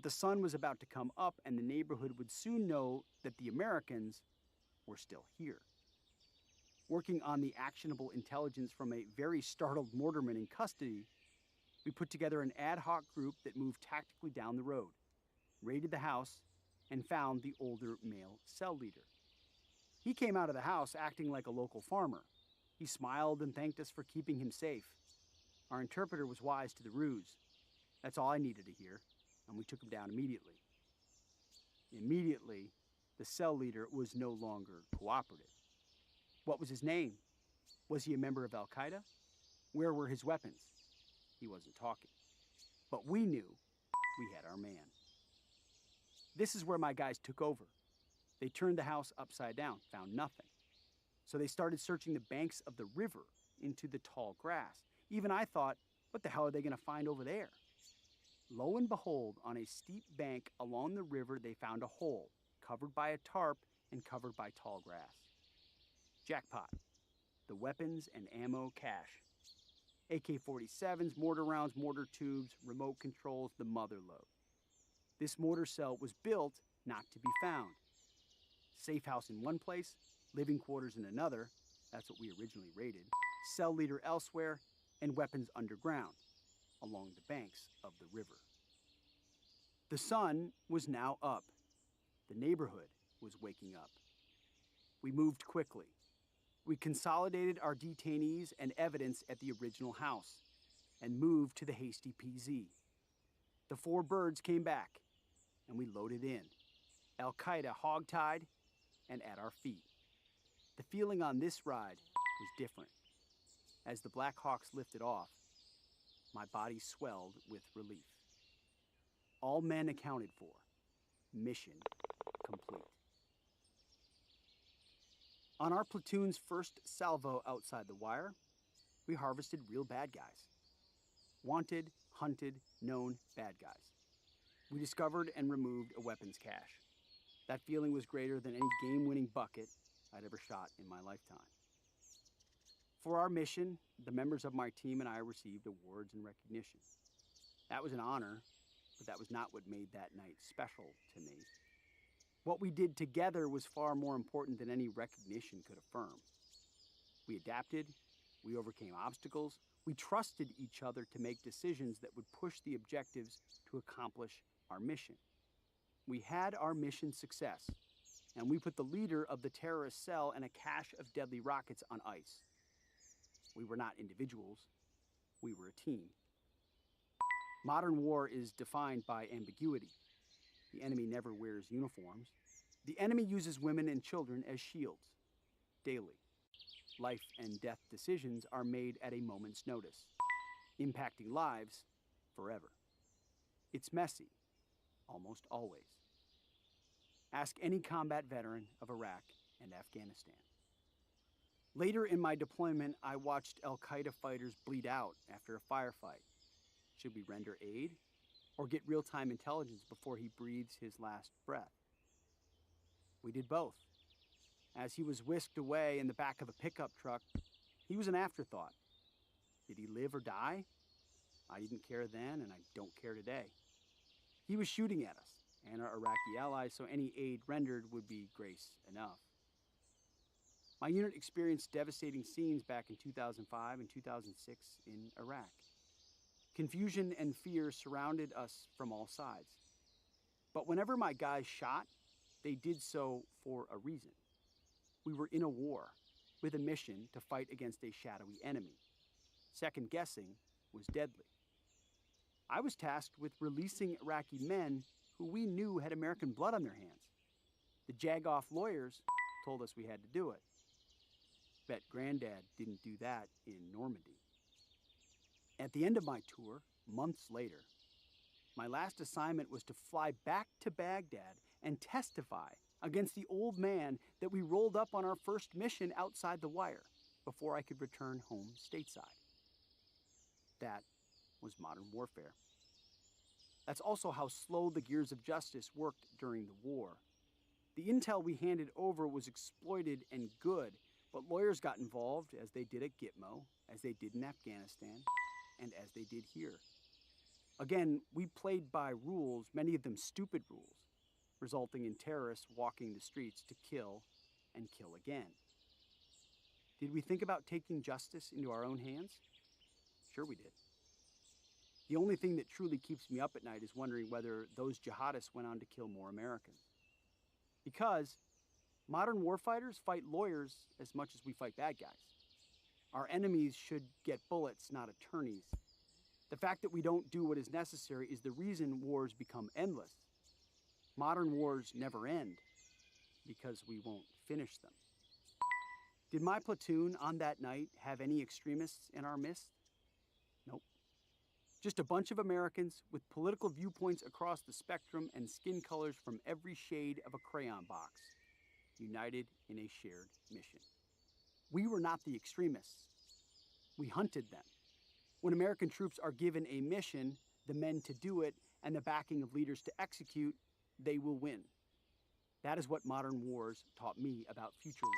The sun was about to come up, and the neighborhood would soon know that the Americans were still here. Working on the actionable intelligence from a very startled Mortarman in custody, we put together an ad hoc group that moved tactically down the road, raided the house, and found the older male cell leader. He came out of the house acting like a local farmer. He smiled and thanked us for keeping him safe. Our interpreter was wise to the ruse. That's all I needed to hear, and we took him down immediately. Immediately, the cell leader was no longer cooperative. What was his name? Was he a member of Al-Qaeda? Where were his weapons? He wasn't talking. But we knew we had our man. This is where my guys took over. They turned the house upside down, found nothing. So they started searching the banks of the river into the tall grass. Even I thought, what the hell are they going to find over there? Lo and behold, on a steep bank along the river, they found a hole covered by a tarp and covered by tall grass. Jackpot. The weapons and ammo cache. AK-47s, mortar rounds, mortar tubes, remote controls, the mother lode. This mortar cell was built not to be found. Safe house in one place, living quarters in another, that's what we originally raided, cell leader elsewhere, and weapons underground, along the banks of the river. The sun was now up. The neighborhood was waking up. We moved quickly. We consolidated our detainees and evidence at the original house and moved to the hasty PZ. The 4 birds came back, and we loaded in. Al-Qaeda hogtied and at our feet. The feeling on this ride was different. As the Black Hawks lifted off, my body swelled with relief. All men accounted for. Mission complete. On our platoon's first salvo outside the wire, we harvested real bad guys. Wanted, hunted, known bad guys. We discovered and removed a weapons cache. That feeling was greater than any game-winning bucket I'd ever shot in my lifetime. For our mission, the members of my team and I received awards and recognition. That was an honor, but that was not what made that night special to me. What we did together was far more important than any recognition could affirm. We adapted, we overcame obstacles, we trusted each other to make decisions that would push the objectives to accomplish our mission. We had our mission success, and we put the leader of the terrorist cell and a cache of deadly rockets on ice. We were not individuals, we were a team. Modern war is defined by ambiguity. The enemy never wears uniforms. The enemy uses women and children as shields, daily. Life and death decisions are made at a moment's notice, impacting lives forever. It's messy, almost always. Ask any combat veteran of Iraq and Afghanistan. Later in my deployment, I watched Al-Qaeda fighters bleed out after a firefight. Should we render aid or get real-time intelligence before he breathes his last breath? We did both. As he was whisked away in the back of a pickup truck, he was an afterthought. Did he live or die? I didn't care then, and I don't care today. He was shooting at us and our Iraqi allies, so any aid rendered would be grace enough. My unit experienced devastating scenes back in 2005 and 2006 in Iraq. Confusion and fear surrounded us from all sides. But whenever my guys shot, they did so for a reason. We were in a war, with a mission to fight against a shadowy enemy. Second guessing was deadly. I was tasked with releasing Iraqi men who we knew had American blood on their hands. The Jagoff lawyers told us we had to do it. Bet Granddad didn't do that in Normandy. At the end of my tour, months later, my last assignment was to fly back to Baghdad and testify against the old man that we rolled up on our first mission outside the wire before I could return home stateside. That was modern warfare. That's also how slow the gears of justice worked during the war. The intel we handed over was exploited and good, but lawyers got involved as they did at Gitmo, as they did in Afghanistan, and as they did here. Again, we played by rules, many of them stupid rules, resulting in terrorists walking the streets to kill and kill again. Did we think about taking justice into our own hands? Sure we did. The only thing that truly keeps me up at night is wondering whether those jihadists went on to kill more Americans. Because modern warfighters fight lawyers as much as we fight bad guys. Our enemies should get bullets, not attorneys. The fact that we don't do what is necessary is the reason wars become endless. Modern wars never end because we won't finish them. Did my platoon on that night have any extremists in our midst? Nope. Just a bunch of Americans with political viewpoints across the spectrum and skin colors from every shade of a crayon box, united in a shared mission. We were not the extremists. We hunted them. When American troops are given a mission, the men to do it, and the backing of leaders to execute, they will win. That is what modern wars taught me about future wars.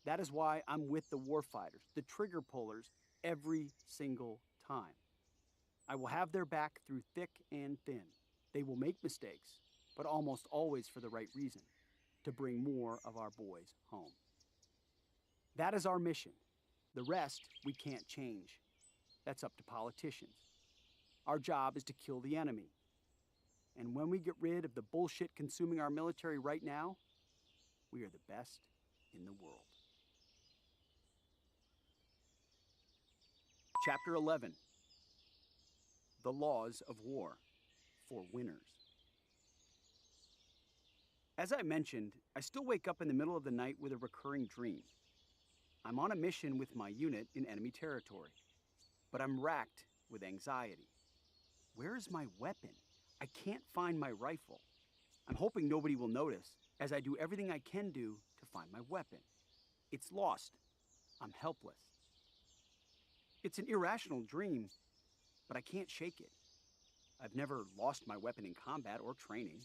That is why I'm with the warfighters, the trigger pullers, every single time. I will have their back through thick and thin. They will make mistakes, but almost always for the right reason, to bring more of our boys home. That is our mission. The rest we can't change. That's up to politicians. Our job is to kill the enemy. And when we get rid of the bullshit consuming our military right now, we are the best in the world. Chapter 11, The Laws of War for Winners. As I mentioned, I still wake up in the middle of the night with a recurring dream. I'm on a mission with my unit in enemy territory, but I'm racked with anxiety. Where is my weapon? I can't find my rifle. I'm hoping nobody will notice, as I do everything I can do to find my weapon. It's lost. I'm helpless. It's an irrational dream, but I can't shake it. I've never lost my weapon in combat or training,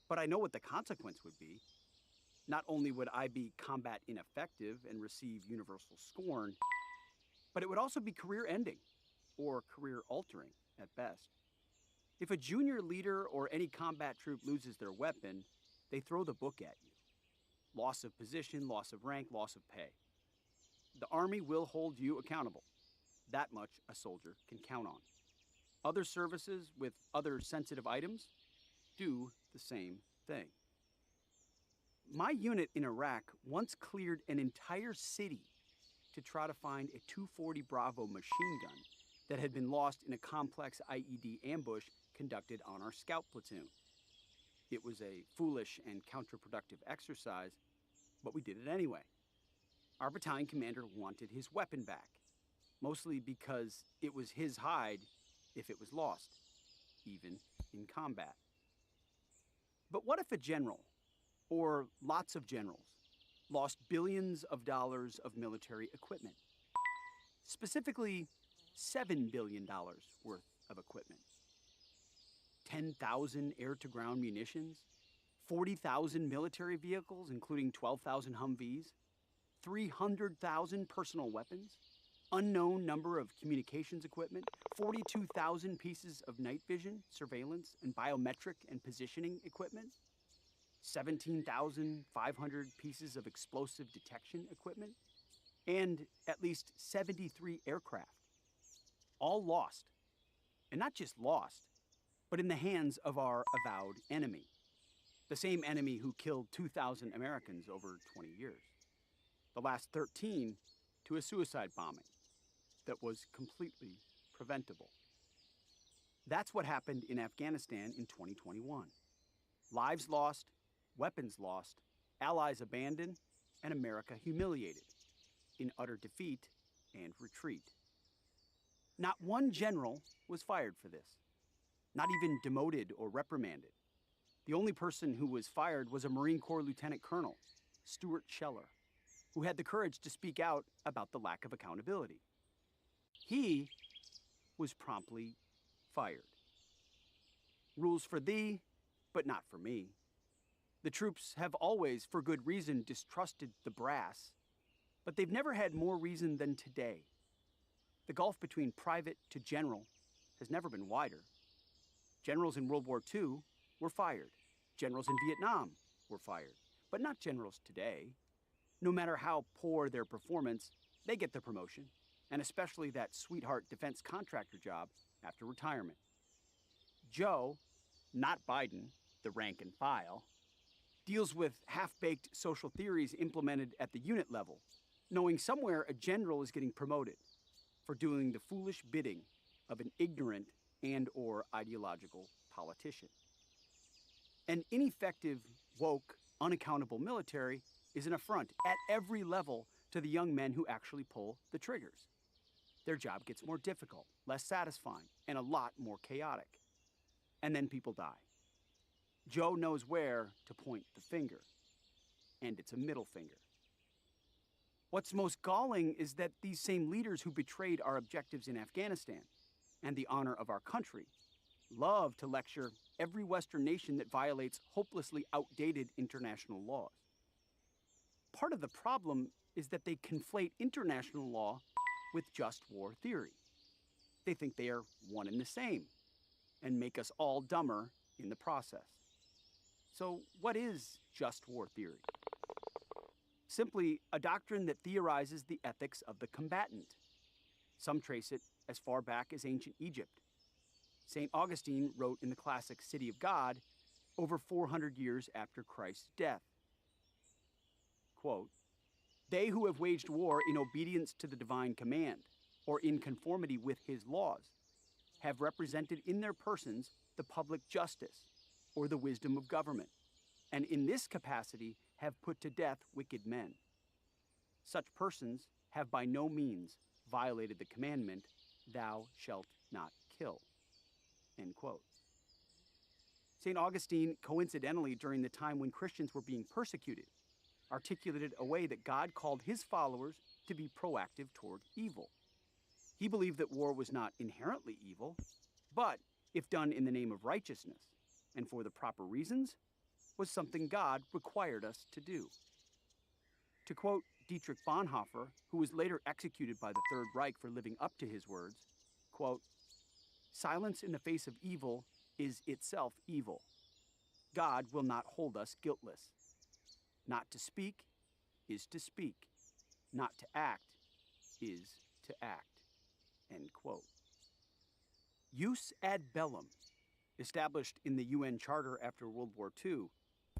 but I know what the consequence would be. Not only would I be combat ineffective and receive universal scorn, but it would also be career-ending, or career-altering at best. If a junior leader or any combat troop loses their weapon, they throw the book at you. Loss of position, loss of rank, loss of pay. The Army will hold you accountable. That much a soldier can count on. Other services with other sensitive items do the same thing. My unit in Iraq once cleared an entire city to try to find a 240 Bravo machine gun that had been lost in a complex IED ambush conducted on our scout platoon. It was a foolish and counterproductive exercise, but we did it anyway. Our battalion commander wanted his weapon back, mostly because it was his hide if it was lost, even in combat. But what if a general, or lots of generals, lost billions of dollars of military equipment? Specifically, $7 billion worth of equipment. 10,000 air-to-ground munitions, 40,000 military vehicles, including 12,000 Humvees, 300,000 personal weapons, unknown number of communications equipment, 42,000 pieces of night vision, surveillance, and biometric and positioning equipment, 17,500 pieces of explosive detection equipment, and at least 73 aircraft. All lost. And not just lost, but in the hands of our avowed enemy. The same enemy who killed 2,000 Americans over 20 years. The last 13 to a suicide bombing that was completely preventable. That's what happened in Afghanistan in 2021. Lives lost, weapons lost, allies abandoned, and America humiliated in utter defeat and retreat. Not one general was fired for this, not even demoted or reprimanded. The only person who was fired was a Marine Corps Lieutenant Colonel, Stuart Scheller, who had the courage to speak out about the lack of accountability. He was promptly fired. Rules for thee, but not for me. The troops have always, for good reason, distrusted the brass, but they've never had more reason than today. The gulf between private to general has never been wider. Generals in World War II were fired. Generals in Vietnam were fired, but not generals today. No matter how poor their performance, they get the promotion, and especially that sweetheart defense contractor job after retirement. Joe, not Biden, the rank and file, deals with half-baked social theories implemented at the unit level, knowing somewhere a general is getting promoted for doing the foolish bidding of an ignorant and/or ideological politician. An ineffective, woke, unaccountable military is an affront at every level to the young men who actually pull the triggers. Their job gets more difficult, less satisfying, and a lot more chaotic. And then people die. Joe knows where to point the finger, and it's a middle finger. What's most galling is that these same leaders who betrayed our objectives in Afghanistan and the honor of our country love to lecture every Western nation that violates hopelessly outdated international laws. Part of the problem is that they conflate international law with just war theory. They think they are one and the same and make us all dumber in the process. So what is just war theory? Simply a doctrine that theorizes the ethics of the combatant. Some trace it as far back as ancient Egypt. St. Augustine wrote in the classic City of God over 400 years after Christ's death. Quote, "They who have waged war in obedience to the divine command, or in conformity with his laws, have represented in their persons the public justice, or the wisdom of government, and in this capacity have put to death wicked men. Such persons have by no means violated the commandment, 'Thou shalt not kill.'" End quote. St. Augustine, coincidentally during the time when Christians were being persecuted, articulated a way that God called his followers to be proactive toward evil. He believed that war was not inherently evil, but if done in the name of righteousness and for the proper reasons, was something God required us to do. To quote Dietrich Bonhoeffer, who was later executed by the Third Reich for living up to his words, quote, "Silence in the face of evil is itself evil. God will not hold us guiltless. Not to speak is to speak. Not to act is to act." End quote. Jus ad bellum, established in the UN Charter after World War II,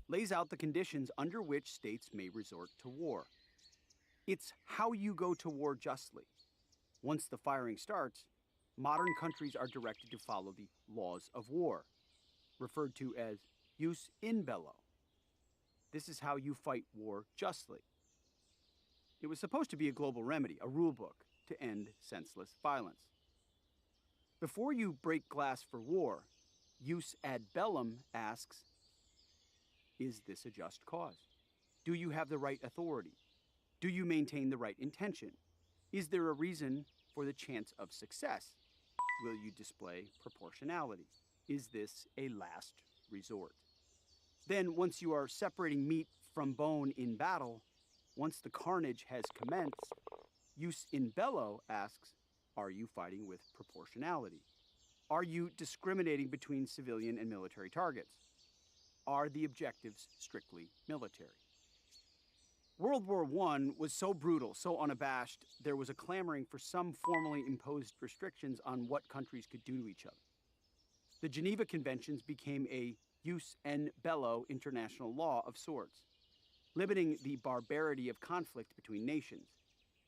lays out the conditions under which states may resort to war. It's how you go to war justly. Once the firing starts, modern countries are directed to follow the laws of war, referred to as jus in bello. This is how you fight war justly. It was supposed to be a global remedy, a rule book, to end senseless violence. Before you break glass for war, jus ad bellum asks, is this a just cause? Do you have the right authority? Do you maintain the right intention? Is there a reason for the chance of success? Will you display proportionality? Is this a last resort? Then, once you are separating meat from bone in battle, once the carnage has commenced, jus in bello asks, are you fighting with proportionality? Are you discriminating between civilian and military targets? Are the objectives strictly military? World War I was so brutal, so unabashed, there was a clamoring for some formally imposed restrictions on what countries could do to each other. The Geneva Conventions became a jus in bello international law of sorts, limiting the barbarity of conflict between nations,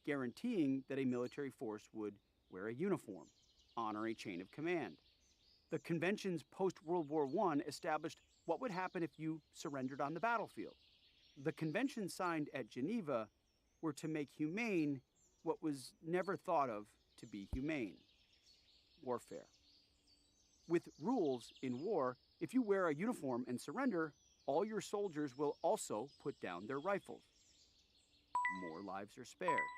guaranteeing that a military force would wear a uniform, honor a chain of command. The conventions post-World War I established what would happen if you surrendered on the battlefield. The conventions signed at Geneva were to make humane what was never thought of to be humane: warfare. With rules in war, if you wear a uniform and surrender, all your soldiers will also put down their rifles. More lives are spared.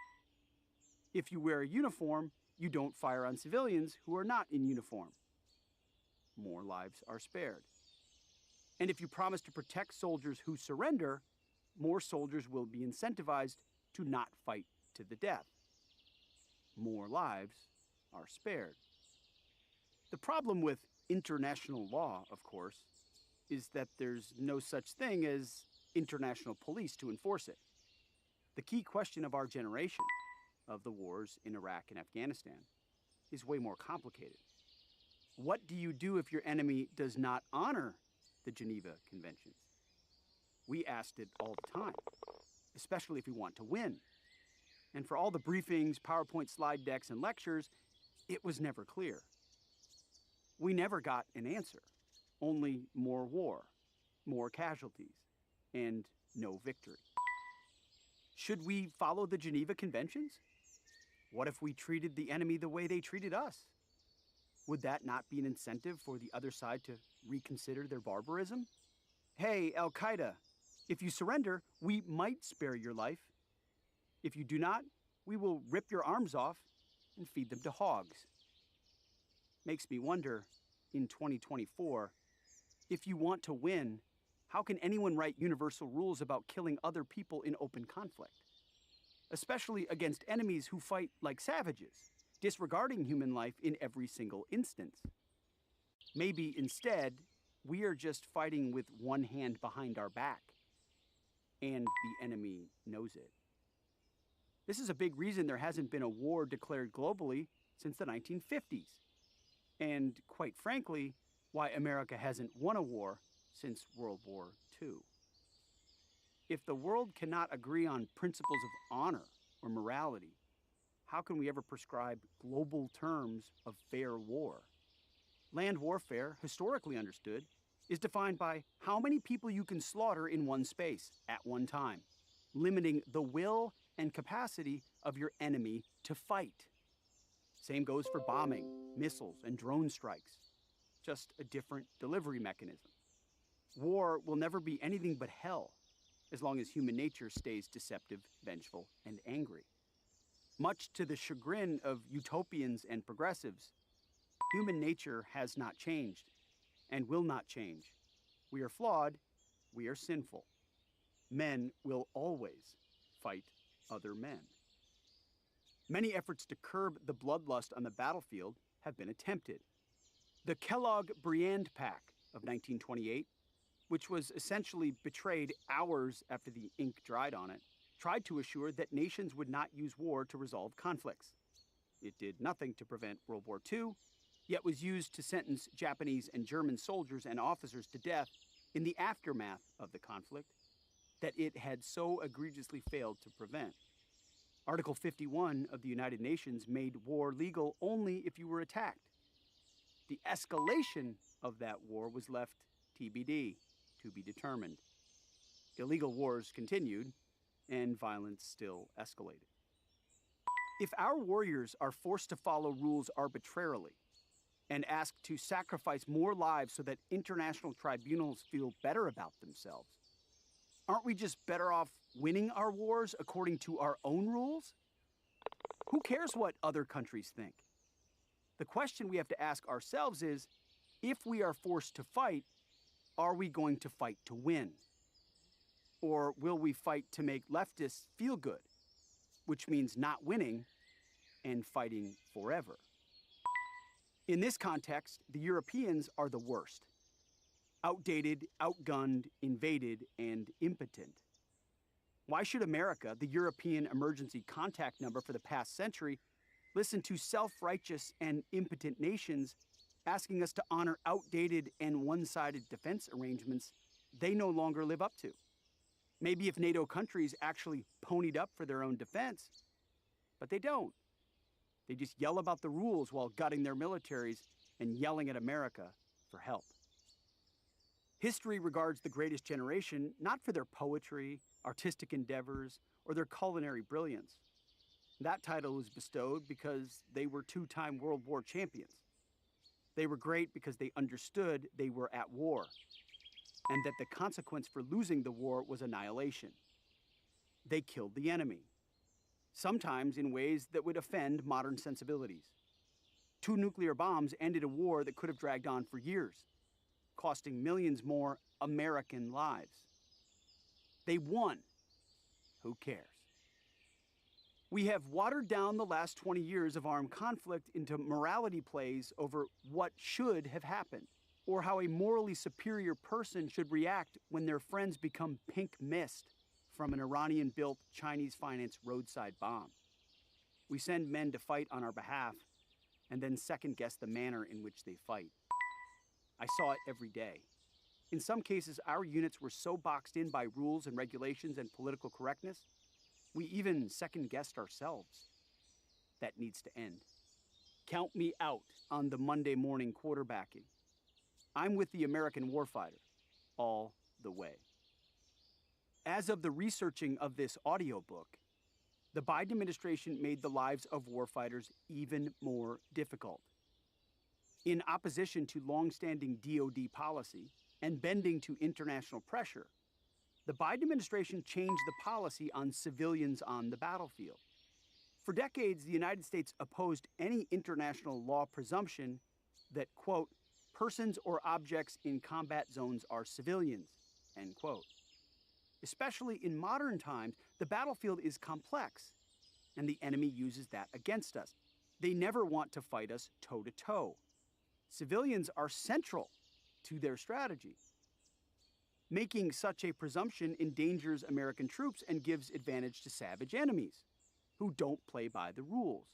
If you wear a uniform, you don't fire on civilians who are not in uniform. More lives are spared. And if you promise to protect soldiers who surrender, more soldiers will be incentivized to not fight to the death. More lives are spared. The problem with international law, of course, is that there's no such thing as international police to enforce it. The key question of our generation, of the wars in Iraq and Afghanistan, is way more complicated. What do you do if your enemy does not honor the Geneva Conventions? We asked it all the time, especially if we want to win. And for all the briefings, PowerPoint slide decks, and lectures, it was never clear. We never got an answer. Only more war, more casualties, and no victory. Should we follow the Geneva Conventions? What if we treated the enemy the way they treated us? Would that not be an incentive for the other side to reconsider their barbarism? Hey, Al-Qaeda, if you surrender, we might spare your life. If you do not, we will rip your arms off and feed them to hogs. Makes me wonder, in 2024, if you want to win, how can anyone write universal rules about killing other people in open conflict? Especially against enemies who fight like savages, disregarding human life in every single instance. Maybe instead, we are just fighting with one hand behind our back, and the enemy knows it. This is a big reason there hasn't been a war declared globally since the 1950s. And quite frankly, why America hasn't won a war since World War II. If the world cannot agree on principles of honor or morality, how can we ever prescribe global terms of fair war? Land warfare, historically understood, is defined by how many people you can slaughter in one space at one time, limiting the will and capacity of your enemy to fight. Same goes for bombing, missiles, and drone strikes, just a different delivery mechanism. War will never be anything but hell as long as human nature stays deceptive, vengeful, and angry. Much to the chagrin of utopians and progressives, human nature has not changed and will not change. We are flawed, we are sinful. Men will always fight other men. Many efforts to curb the bloodlust on the battlefield have been attempted. The Kellogg-Briand Pact of 1928, which was essentially betrayed hours after the ink dried on it, tried to assure that nations would not use war to resolve conflicts. It did nothing to prevent World War II, yet was used to sentence Japanese and German soldiers and officers to death in the aftermath of the conflict that it had so egregiously failed to prevent. Article 51 of the United Nations made war legal only if you were attacked. The escalation of that war was left TBD, to be determined. Illegal wars continued, and violence still escalated. If our warriors are forced to follow rules arbitrarily and asked to sacrifice more lives so that international tribunals feel better about themselves, aren't we just better off winning our wars according to our own rules? Who cares what other countries think? The question we have to ask ourselves is, if we are forced to fight, are we going to fight to win? Or will we fight to make leftists feel good, which means not winning and fighting forever? In this context, the Europeans are the worst. Outdated, outgunned, invaded, and impotent. Why should America, the European emergency contact number for the past century, listen to self-righteous and impotent nations asking us to honor outdated and one-sided defense arrangements they no longer live up to? Maybe if NATO countries actually ponied up for their own defense, but they don't. They just yell about the rules while gutting their militaries and yelling at America for help. History regards the greatest generation not for their poetry, artistic endeavors, or their culinary brilliance. That title was bestowed because they were two-time World War champions. They were great because they understood they were at war, and that the consequence for losing the war was annihilation. They killed the enemy, sometimes in ways that would offend modern sensibilities. 2 nuclear bombs ended a war that could have dragged on for years, costing millions more American lives. They won. Who cares? We have watered down the last 20 years of armed conflict into morality plays over what should have happened, or how a morally superior person should react when their friends become pink mist from an Iranian-built, Chinese-financed roadside bomb. We send men to fight on our behalf and then second-guess the manner in which they fight. I saw it every day. In some cases, our units were so boxed in by rules and regulations and political correctness, we even second-guessed ourselves. That needs to end. Count me out on the Monday morning quarterbacking. I'm with the American warfighter, all the way. As of the researching of this audiobook, the Biden administration made the lives of warfighters even more difficult. In opposition to longstanding DoD policy and bending to international pressure, the Biden administration changed the policy on civilians on the battlefield. For decades, the United States opposed any international law presumption that, quote, persons or objects in combat zones are civilians, end quote. Especially in modern times, the battlefield is complex, and the enemy uses that against us. They never want to fight us toe-to-toe. Civilians are central to their strategy. Making such a presumption endangers American troops and gives advantage to savage enemies who don't play by the rules.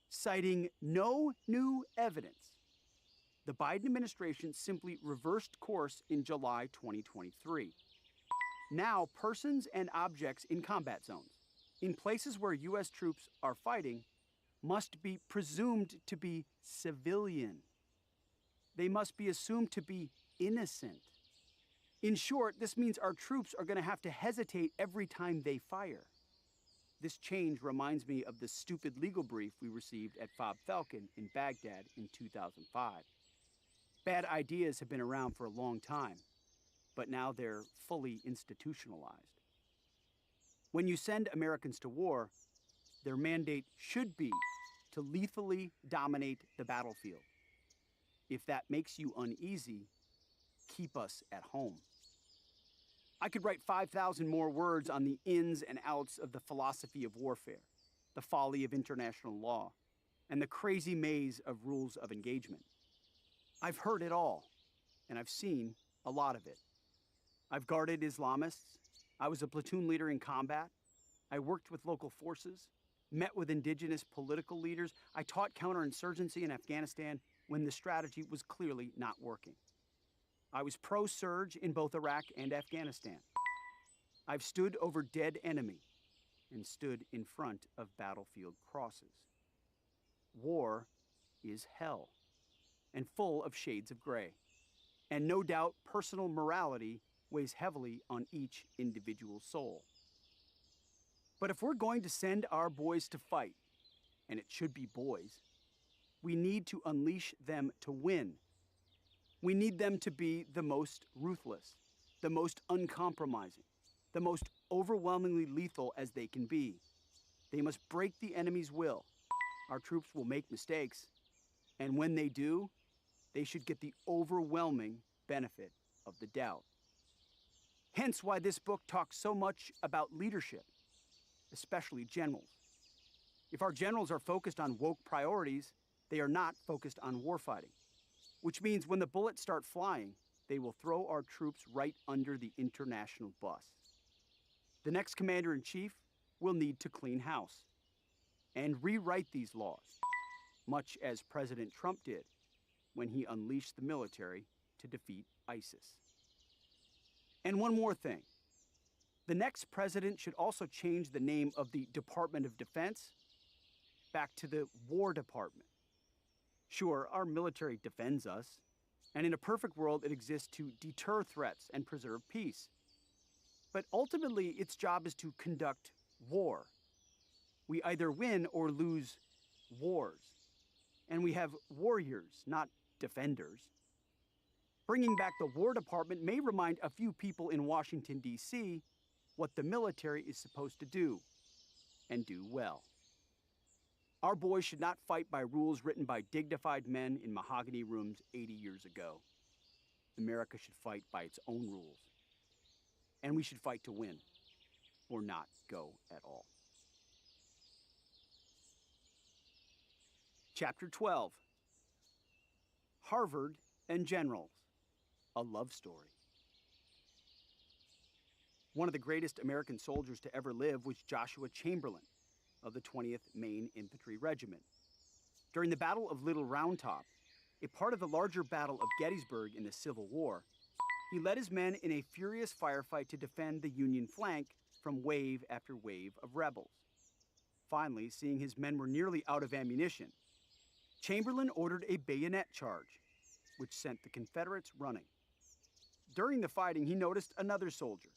Citing no new evidence, the Biden administration simply reversed course in July 2023. Now, persons and objects in combat zones, in places where U.S. troops are fighting, must be presumed to be civilian. They must be assumed to be innocent. In short, this means our troops are going to have to hesitate every time they fire. This change reminds me of the stupid legal brief we received at Fob Falcon in Baghdad in 2005. Bad ideas have been around for a long time, but now they're fully institutionalized. When you send Americans to war, their mandate should be to lethally dominate the battlefield. If that makes you uneasy, keep us at home. I could write 5,000 more words on the ins and outs of the philosophy of warfare, the folly of international law, and the crazy maze of rules of engagement. I've heard it all, and I've seen a lot of it. I've guarded Islamists. I was a platoon leader in combat. I worked with local forces, met with indigenous political leaders. I taught counterinsurgency in Afghanistan when the strategy was clearly not working. I was pro-surge in both Iraq and Afghanistan. I've stood over dead enemy and stood in front of battlefield crosses. War is hell and full of shades of gray. And no doubt personal morality weighs heavily on each individual soul. But if we're going to send our boys to fight, and it should be boys, we need to unleash them to win. We need them to be the most ruthless, the most uncompromising, the most overwhelmingly lethal as they can be. They must break the enemy's will. Our troops will make mistakes, and when they do, they should get the overwhelming benefit of the doubt. Hence why this book talks so much about leadership, especially generals. If our generals are focused on woke priorities, they are not focused on warfighting, which means when the bullets start flying, they will throw our troops right under the international bus. The next commander-in-chief will need to clean house and rewrite these laws, much as President Trump did when he unleashed the military to defeat ISIS. And one more thing. The next president should also change the name of the Department of Defense back to the War Department. Sure, our military defends us, and in a perfect world, it exists to deter threats and preserve peace. But ultimately, its job is to conduct war. We either win or lose wars. And we have warriors, not defenders. Bringing back the War Department may remind a few people in Washington, D.C., what the military is supposed to do, and do well. Our boys should not fight by rules written by dignified men in mahogany rooms 80 years ago. America should fight by its own rules. And we should fight to win, or not go at all. Chapter 12. Harvard and Generals, a love story. One of the greatest American soldiers to ever live was Joshua Chamberlain of the 20th Maine Infantry Regiment. During the Battle of Little Round Top, a part of the larger Battle of Gettysburg in the Civil War, he led his men in a furious firefight to defend the Union flank from wave after wave of rebels. Finally, seeing his men were nearly out of ammunition, Chamberlain ordered a bayonet charge, which sent the Confederates running. During the fighting, he noticed another soldier,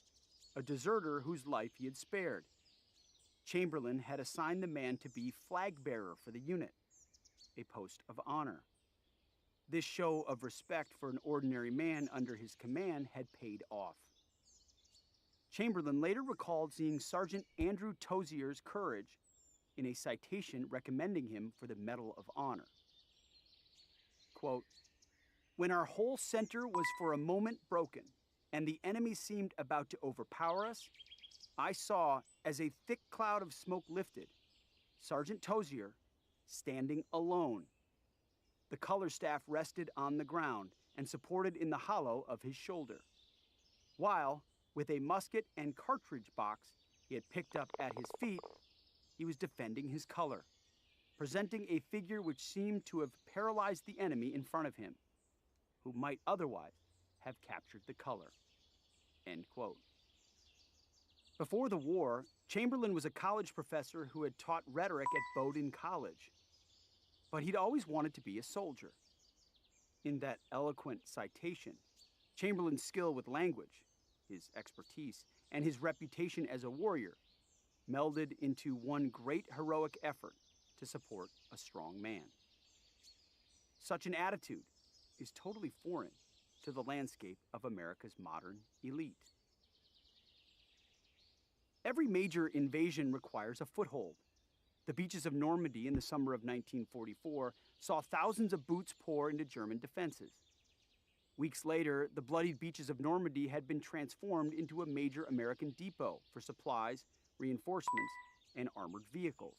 a deserter whose life he had spared. Chamberlain had assigned the man to be flag bearer for the unit, a post of honor. This show of respect for an ordinary man under his command had paid off. Chamberlain later recalled seeing Sergeant Andrew Tozier's courage in a citation recommending him for the Medal of Honor. Quote, "When our whole center was for a moment broken and the enemy seemed about to overpower us, I saw, as a thick cloud of smoke lifted, Sergeant Tozier standing alone. The color staff rested on the ground and supported in the hollow of his shoulder, while, with a musket and cartridge box he had picked up at his feet, he was defending his color, presenting a figure which seemed to have paralyzed the enemy in front of him, who might otherwise have captured the color." End quote. Before the war, Chamberlain was a college professor who had taught rhetoric at Bowdoin College, but he'd always wanted to be a soldier. In that eloquent citation, Chamberlain's skill with language, his expertise, and his reputation as a warrior melded into one great heroic effort to support a strong man. Such an attitude is totally foreign to the landscape of America's modern elite. Every major invasion requires a foothold. The beaches of Normandy in the summer of 1944 saw thousands of boots pour into German defenses. Weeks later, the bloodied beaches of Normandy had been transformed into a major American depot for supplies, reinforcements, and armored vehicles.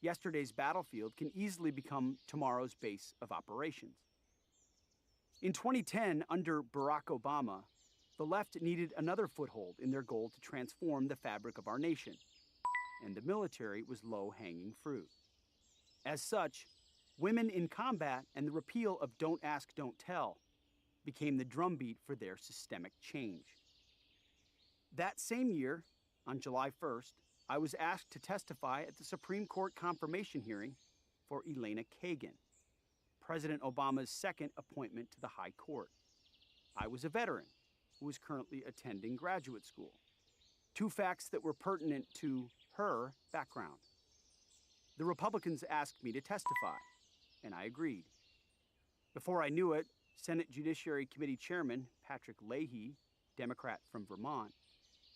Yesterday's battlefield can easily become tomorrow's base of operations. In 2010, under Barack Obama, the left needed another foothold in their goal to transform the fabric of our nation, and the military was low-hanging fruit. As such, women in combat and the repeal of Don't Ask, Don't Tell became the drumbeat for their systemic change. That same year, on July 1st, I was asked to testify at the Supreme Court confirmation hearing for Elena Kagan, President Obama's second appointment to the High Court. I was a veteran who was currently attending graduate school. Two facts that were pertinent to her background. The Republicans asked me to testify, and I agreed. Before I knew it, Senate Judiciary Committee Chairman Patrick Leahy, Democrat from Vermont,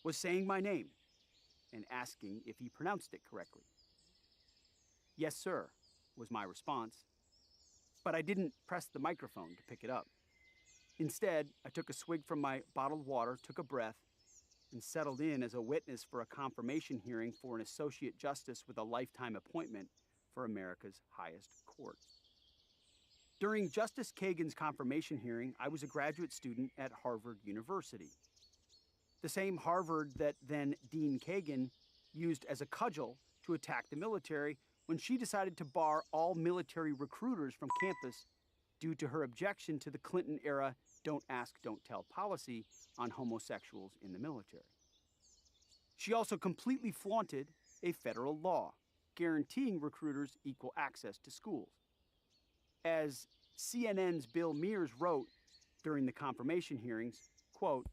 was saying my name and asking if he pronounced it correctly. "Yes, sir," was my response, but I didn't press the microphone to pick it up. Instead, I took a swig from my bottled water, took a breath, and settled in as a witness for a confirmation hearing for an associate justice with a lifetime appointment for America's highest court. During Justice Kagan's confirmation hearing, I was a graduate student at Harvard University. The same Harvard that then Dean Kagan used as a cudgel to attack the military when she decided to bar all military recruiters from campus due to her objection to the Clinton-era Don't Ask, Don't Tell policy on homosexuals in the military. She also completely flaunted a federal law guaranteeing recruiters equal access to schools. As CNN's Bill Mears wrote during the confirmation hearings, quote,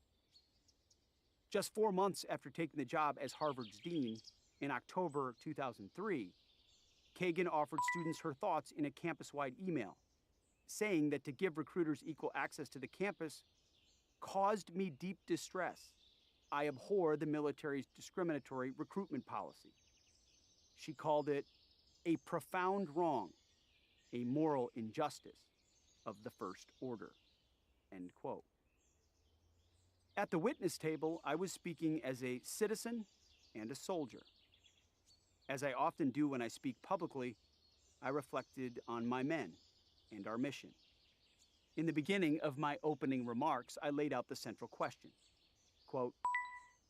"Just 4 months after taking the job as Harvard's dean in October 2003, Kagan offered students her thoughts in a campus-wide email, saying that to give recruiters equal access to the campus caused me deep distress. I abhor the military's discriminatory recruitment policy." She called it a profound wrong, a moral injustice of the first order, end quote. At the witness table, I was speaking as a citizen and a soldier. As I often do when I speak publicly, I reflected on my men and our mission. In the beginning of my opening remarks, I laid out the central question. Quote,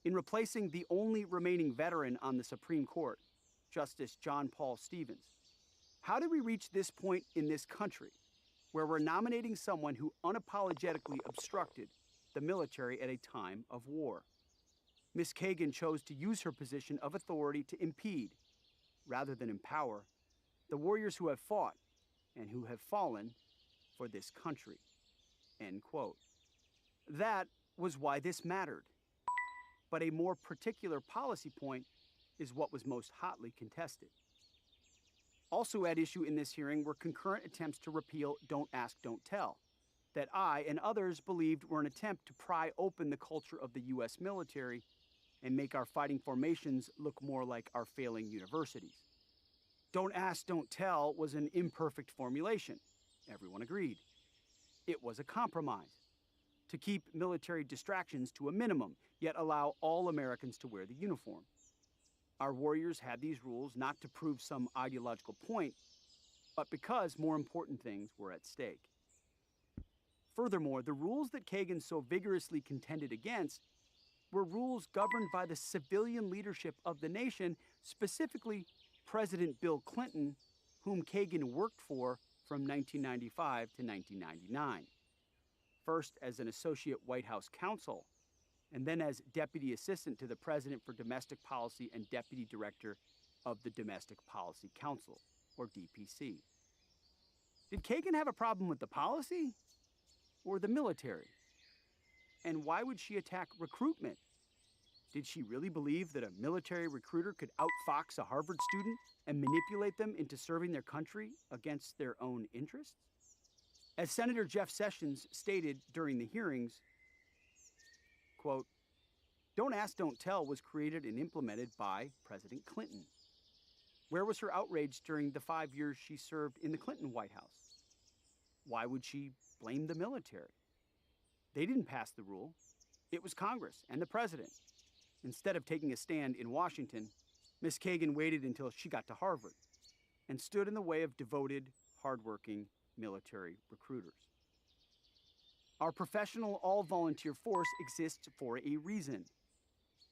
in replacing the only remaining veteran on the Supreme Court, Justice John Paul Stevens, how did we reach this point in this country where we're nominating someone who unapologetically obstructed the military at a time of war? Ms. Kagan chose to use her position of authority to impede, rather than empower, the warriors who have fought and who have fallen for this country. End quote. That was why this mattered. But a more particular policy point is what was most hotly contested. Also at issue in this hearing were concurrent attempts to repeal Don't Ask, Don't Tell, that I and others believed were an attempt to pry open the culture of the U.S. military and make our fighting formations look more like our failing universities. Don't Ask, Don't Tell was an imperfect formulation. Everyone agreed. It was a compromise to keep military distractions to a minimum, yet allow all Americans to wear the uniform. Our warriors had these rules not to prove some ideological point, but because more important things were at stake. Furthermore, the rules that Kagan so vigorously contended against were rules governed by the civilian leadership of the nation, specifically President Bill Clinton, whom Kagan worked for from 1995 to 1999. First as an associate White House counsel, and then as Deputy Assistant to the President for Domestic Policy and Deputy Director of the Domestic Policy Council, or DPC. Did Kagan have a problem with the policy or the military? And why would she attack recruitment? Did she really believe that a military recruiter could outfox a Harvard student and manipulate them into serving their country against their own interests? As Senator Jeff Sessions stated during the hearings, quote, Don't Ask, Don't Tell was created and implemented by President Clinton. Where was her outrage during the 5 years she served in the Clinton White House? Why would she blame the military? They didn't pass the rule. It was Congress and the president. Instead of taking a stand in Washington, Ms. Kagan waited until she got to Harvard and stood in the way of devoted, hardworking military recruiters. Our professional all-volunteer force exists for a reason.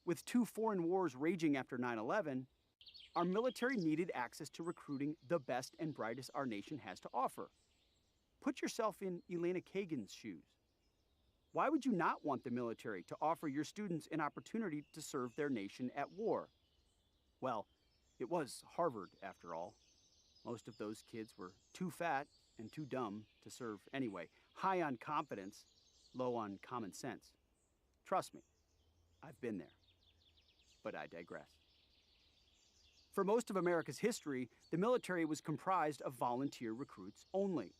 With 2 foreign wars raging after 9/11, our military needed access to recruiting the best and brightest our nation has to offer. Put yourself in Elena Kagan's shoes. Why would you not want the military to offer your students an opportunity to serve their nation at war? Well, it was Harvard, after all. Most of those kids were too fat and too dumb to serve anyway, high on confidence, low on common sense. Trust me, I've been there. But I digress. For most of America's history, the military was comprised of volunteer recruits only.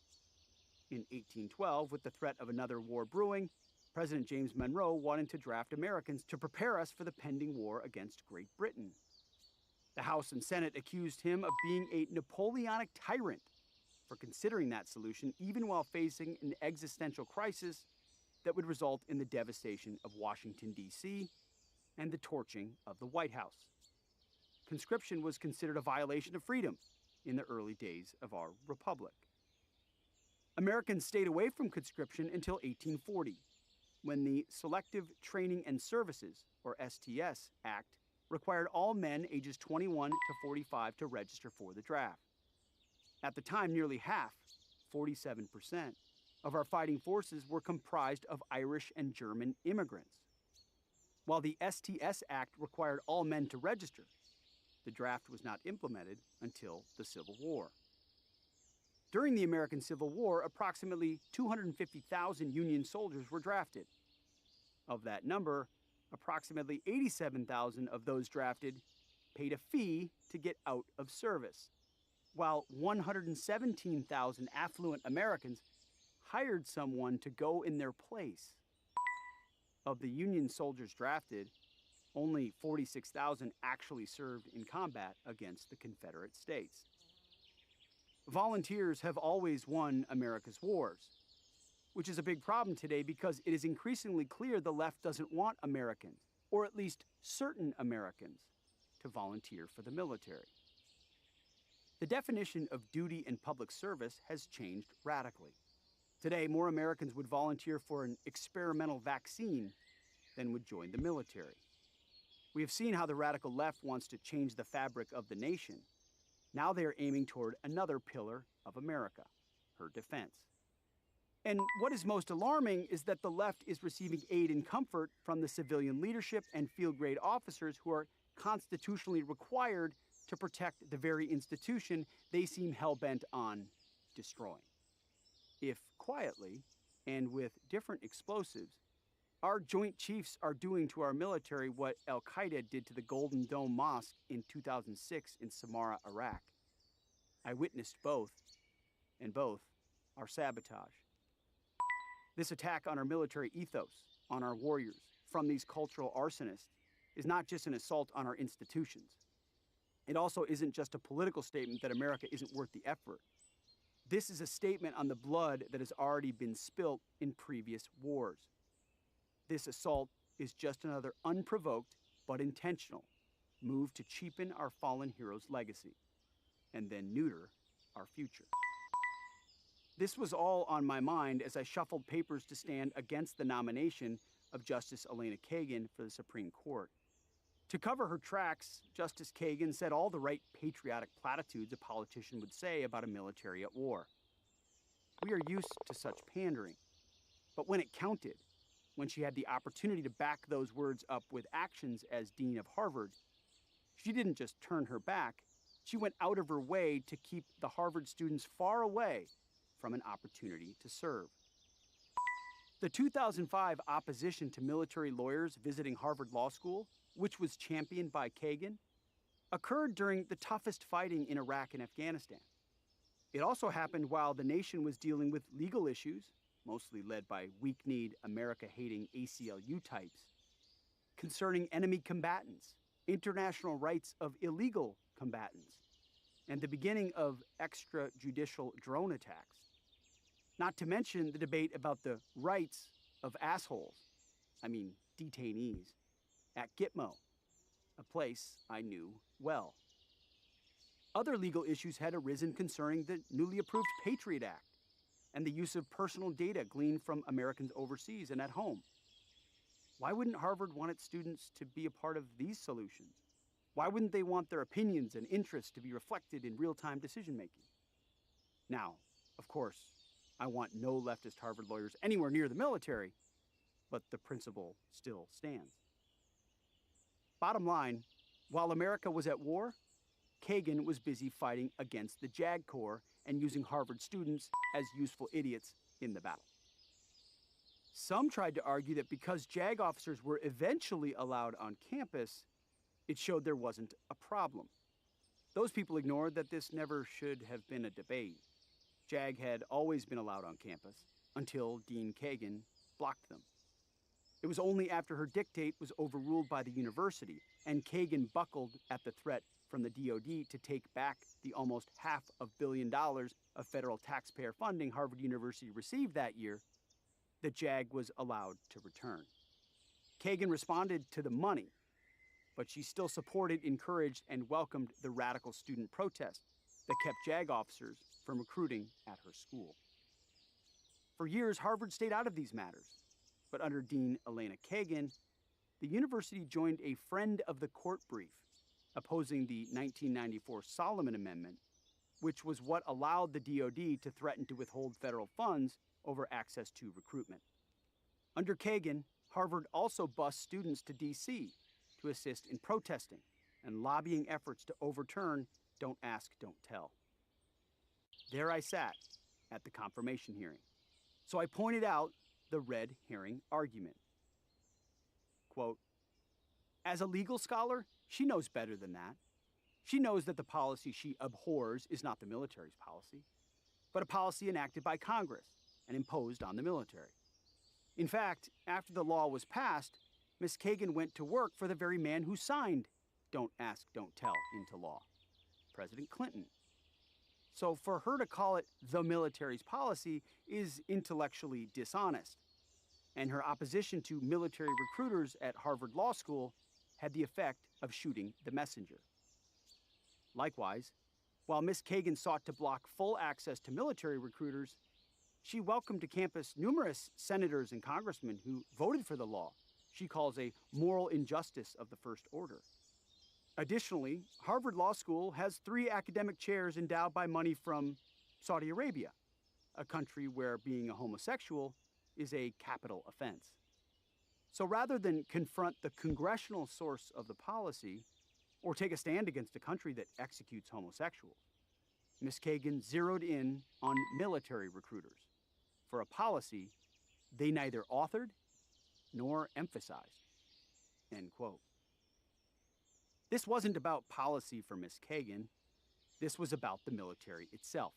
In 1812, with the threat of another war brewing, President James Monroe wanted to draft Americans to prepare us for the pending war against Great Britain. The House and Senate accused him of being a Napoleonic tyrant for considering that solution, even while facing an existential crisis that would result in the devastation of Washington, D.C., and the torching of the White House. Conscription was considered a violation of freedom in the early days of our republic. Americans stayed away from conscription until 1840, when the Selective Training and Services, or STS, Act required all men ages 21 to 45 to register for the draft. At the time, nearly half, 47%, of our fighting forces were comprised of Irish and German immigrants. While the STS Act required all men to register, the draft was not implemented until the Civil War. During the American Civil War, approximately 250,000 Union soldiers were drafted. Of that number, approximately 87,000 of those drafted paid a fee to get out of service, while 117,000 affluent Americans hired someone to go in their place. Of the Union soldiers drafted, only 46,000 actually served in combat against the Confederate States. Volunteers have always won America's wars, which is a big problem today because it is increasingly clear the left doesn't want Americans, or at least certain Americans, to volunteer for the military. The definition of duty and public service has changed radically. Today, more Americans would volunteer for an experimental vaccine than would join the military. We have seen how the radical left wants to change the fabric of the nation. Now they are aiming toward another pillar of America, her defense. And what is most alarming is that the left is receiving aid and comfort from the civilian leadership and field-grade officers who are constitutionally required to protect the very institution they seem hell-bent on destroying. If quietly, and with different explosives, our Joint Chiefs are doing to our military what al-Qaeda did to the Golden Dome Mosque in 2006 in Samarra, Iraq. I witnessed both, and both are sabotage. This attack on our military ethos, on our warriors, from these cultural arsonists, is not just an assault on our institutions. It also isn't just a political statement that America isn't worth the effort. This is a statement on the blood that has already been spilt in previous wars. This assault is just another unprovoked but intentional move to cheapen our fallen heroes' legacy and then neuter our future. This was all on my mind as I shuffled papers to stand against the nomination of Justice Elena Kagan for the Supreme Court. To cover her tracks, Justice Kagan said all the right patriotic platitudes a politician would say about a military at war. We are used to such pandering, but when it counted, when she had the opportunity to back those words up with actions as Dean of Harvard, she didn't just turn her back, she went out of her way to keep the Harvard students far away from an opportunity to serve. The 2005 opposition to military lawyers visiting Harvard Law School, which was championed by Kagan, occurred during the toughest fighting in Iraq and Afghanistan. It also happened while the nation was dealing with legal issues, mostly led by weak-kneed, America-hating ACLU types, concerning enemy combatants, international rights of illegal combatants, and the beginning of extrajudicial drone attacks. Not to mention the debate about the rights of detainees, at Gitmo, a place I knew well. Other legal issues had arisen concerning the newly approved Patriot Act and the use of personal data gleaned from Americans overseas and at home. Why wouldn't Harvard want its students to be a part of these solutions? Why wouldn't they want their opinions and interests to be reflected in real-time decision-making? Now, of course, I want no leftist Harvard lawyers anywhere near the military, but the principle still stands. Bottom line, while America was at war, Kagan was busy fighting against the JAG Corps and using Harvard students as useful idiots in the battle. Some tried to argue that because JAG officers were eventually allowed on campus, it showed there wasn't a problem. Those people ignored that this never should have been a debate. JAG had always been allowed on campus until Dean Kagan blocked them. It was only after her dictate was overruled by the university and Kagan buckled at the threat from the DoD to take back the almost $500 million of federal taxpayer funding Harvard University received that year, that JAG was allowed to return. Kagan responded to the money, but she still supported, encouraged, and welcomed the radical student protest that kept JAG officers from recruiting at her school. For years, Harvard stayed out of these matters, but under Dean Elena Kagan, the university joined a friend of the court brief opposing the 1994 Solomon Amendment, which was what allowed the DoD to threaten to withhold federal funds over access to recruitment. Under Kagan, Harvard also bused students to D.C. to assist in protesting and lobbying efforts to overturn Don't Ask, Don't Tell. There I sat at the confirmation hearing. So I pointed out the red herring argument. Quote, as a legal scholar, she knows better than that. She knows that the policy she abhors is not the military's policy, but a policy enacted by Congress and imposed on the military. In fact, after the law was passed, Ms. Kagan went to work for the very man who signed Don't Ask, Don't Tell into law, President Clinton. So for her to call it the military's policy is intellectually dishonest, and her opposition to military recruiters at Harvard Law School had the effect of shooting the messenger. Likewise, While Miss Kagan sought to block full access to military recruiters, she welcomed to campus numerous senators and congressmen who voted for the law she calls a moral injustice of the first order. Additionally, Harvard Law School has 3 academic chairs endowed by money from Saudi Arabia, a country where being a homosexual is a capital offense. So rather than confront the congressional source of the policy or take a stand against a country that executes homosexuals, Ms. Kagan zeroed in on military recruiters for a policy they neither authored nor emphasized. End quote. This wasn't about policy for Ms. Kagan. This was about the military itself.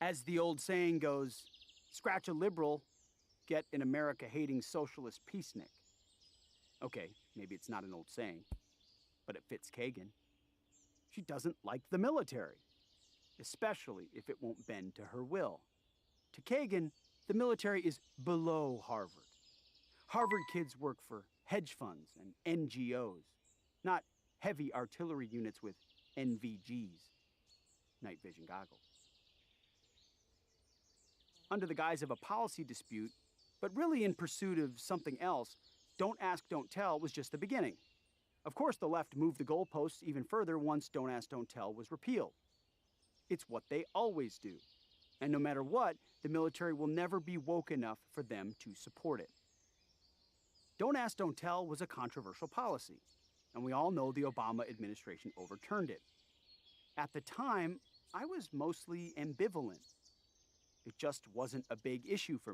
As the old saying goes, scratch a liberal, get an America-hating socialist peacenik. Okay, maybe it's not an old saying, but it fits Kagan. She doesn't like the military, especially if it won't bend to her will. To Kagan, the military is below Harvard. Harvard kids work for hedge funds and NGOs, not heavy artillery units with NVGs, night vision goggles. Under the guise of a policy dispute, but really in pursuit of something else, Don't Ask, Don't Tell was just the beginning. Of course, the left moved the goalposts even further once Don't Ask, Don't Tell was repealed. It's what they always do. And no matter what, the military will never be woke enough for them to support it. Don't Ask, Don't Tell was a controversial policy, and we all know the Obama administration overturned it. At the time, I was mostly ambivalent. It just wasn't a big issue for me.